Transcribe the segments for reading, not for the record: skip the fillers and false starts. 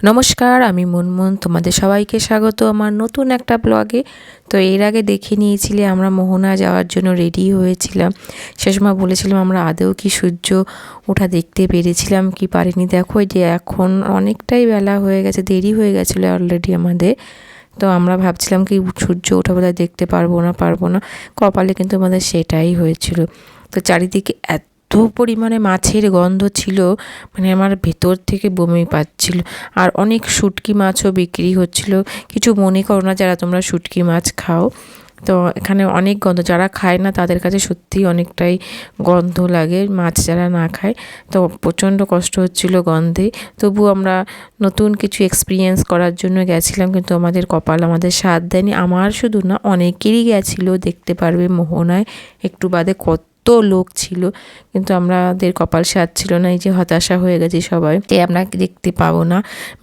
নমস্কার, আমি মুনমুন। তোমাদের সবাইকে স্বাগত আমার নতুন একটা ব্লগে। তো এর আগে দেখে নিয়েছিলে আমরা মোহনা যাওয়ার জন্য রেডি হয়েছিলাম। সে সময় বলেছিলাম আমরা আদৌ কি সূর্য ওঠা দেখতে পেরেছিলাম কি পারিনি। দেখো এই যে এখন অনেকটাই বেলা হয়ে গেছে, দেরি হয়ে গেছিলো অলরেডি আমাদের। তো আমরা ভাবছিলাম কি সূর্য ওঠা বোধহয় দেখতে পারবো না। কপালে কিন্তু আমাদের সেটাই হয়েছিল। তো চারিদিকে এত পরিমাণে মাছের গন্ধ ছিল, মানে আমার ভেতর থেকে বমি পাচ্ছিল। আর অনেক শুটকি মাছও বিক্রি হচ্ছিল। কিছু মনে করো না যারা তোমরা শুটকি মাছ খাও। তো এখানে অনেক গন্ধ, যারা খায় না তাদের কাছে সত্যিই অনেকটাই গন্ধ লাগে, মাছ যারা না খায়। তো প্রচণ্ড কষ্ট হচ্ছিল গন্ধে। তবু আমরা নতুন কিছু এক্সপিরিয়েন্স করার জন্য গেছিলাম, কিন্তু আমাদের কপাল আমাদের সাথ দেয়নি। আমার শুধু না, অনেকেরই গেছিলো, দেখতে পারবে মোহনায় একটু বাদে কত লোক ছিল, কিন্তু আমাদের কপাল সাথ ছিল না। এই যে হতাশা হয়ে গেছি সবাই, আমরা দেখতে পাবো না,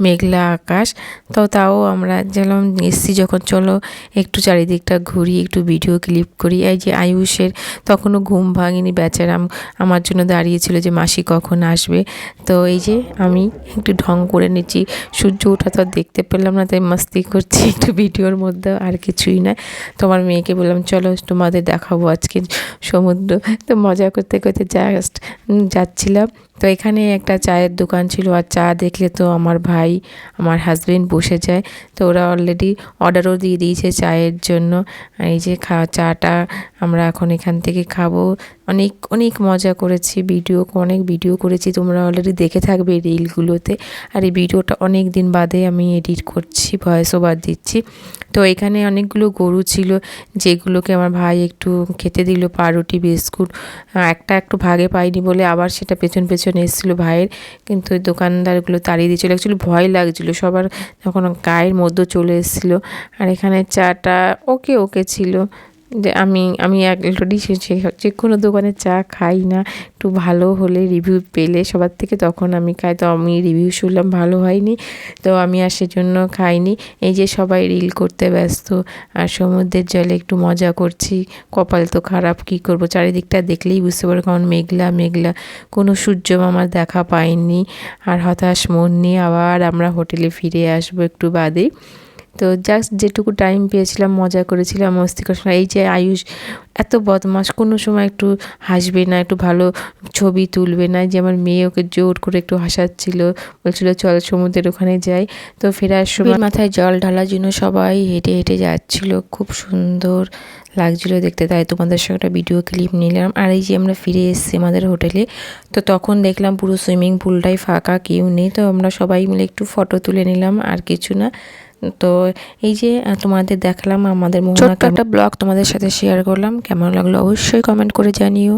মেঘলা আকাশ। তো তাও আমরা যেলাম এসছি যখন, চলো একটু চারিদিকটা ঘুরি, একটু ভিডিও ক্লিপ করি। এই যে আয়ুষের তখনও ঘুম ভাঙিনি, বেচারা আমার জন্য দাঁড়িয়েছিল যে মাসি কখন আসবে। তো এই যে আমি একটু ঢং করে নিচ্ছি, সূর্য ওঠা তো দেখতে পেলাম না, তাই মাস্তি করছি একটু ভিডিওর মধ্যে, আর কিছুই নয়। তোমার মেয়েকে বললাম চলো তোমাদের দেখাবো আজকে সমুদ্র। তো মজা করতে করতে জাস্ট যাচ্ছিলাম। তো এখানে একটা চায়ের দোকান ছিল, আর চা দেখলে তো আমার ভাই আমার হাজবেন্ড বসে যায়। তো ওরা অলরেডি অর্ডারও দিয়ে দিয়েছে চায়ের জন্য। এই যে চাটা আমরা এখন এখান থেকে খাবো। অনেক অনেক মজা করেছি, অনেক ভিডিও করেছি, তোমরা অলরেডি দেখে থাকবে রিলগুলোতে। আর এই ভিডিওটা অনেক দিন বাদে আমি এডিট করছি, ভয়েস ওভার দিচ্ছি। তো এখানে অনেকগুলো গরু ছিল, যেগুলোকে আমার ভাই একটু খেতে দিল পাউরুটি বিস্কুট। একটা একটু ভাগে পাইনি বলে আবার সেটা পেছন এসেছিলো ভাইয়ের, কিন্তু ওই দোকানদারগুলো তাড়িয়ে দিয়েছিলো। অ্যাকচুয়ালি ভয় লাগছিলো সবার, যখন গায়ের মধ্যে চলে এসেছিলো। আর এখানে চাটা ওকে ছিল। যে আমি অলরেডি যে কোনো দোকানে চা খাই না, একটু ভালো হলে রিভিউ পেলে সবার থেকে তখন আমি খাই। তো আমি রিভিউ শুনলাম ভালো হয়নি, তো আমি আর সেজন্য খাইনি। এই যে সবাই রিল করতে ব্যস্ত, আর সমুদ্রের জলে একটু মজা করছি। কপাল তো খারাপ, কী করব, চারিদিকটা দেখলেই বুঝতে পারো কেমন মেঘলা, কোনো সূর্য মামার দেখা পাইনি। আর হতাশ মন নিয়ে আবার আমরা হোটেলে ফিরে আসবো একটু বাদেই। তো জাস্ট যেটুকু টাইম পেয়েছিলাম মজা করেছিলাম, মস্তি করেছিলাম। এই যে আয়ুষ এত বদমাশ, কোনো সময় একটু হাসবে না, একটু ভালো ছবি তুলবে না। যে আমার মেয়ে ওকে জোর করে একটু হাসাচ্ছিল, বলছিল চল সমুদ্রের ওখানে যাই। তো ফেরার সময় মাথায় জল ঢালার জন্য সবাই হেঁটে যাচ্ছিল, খুব সুন্দর লাগছিলো দেখতে, তাই তোমাদের সঙ্গে একটা ভিডিও ক্লিপ নিলাম। আর এই যে আমরা ফিরে এসেছি আমাদের হোটেলে, তো তখন দেখলাম পুরো সুইমিং পুলটাই ফাঁকা, কেউ নেই। তো আমরা সবাই মিলে একটু ফটো তুলে নিলাম, আর কিছু না। তো এই যে তোমাদের দেখালাম আমাদের মোহনা, একটা ব্লগ তোমাদের সাথে শেয়ার করলাম। কেমন লাগলো অবশ্যই কমেন্ট করে জানিও।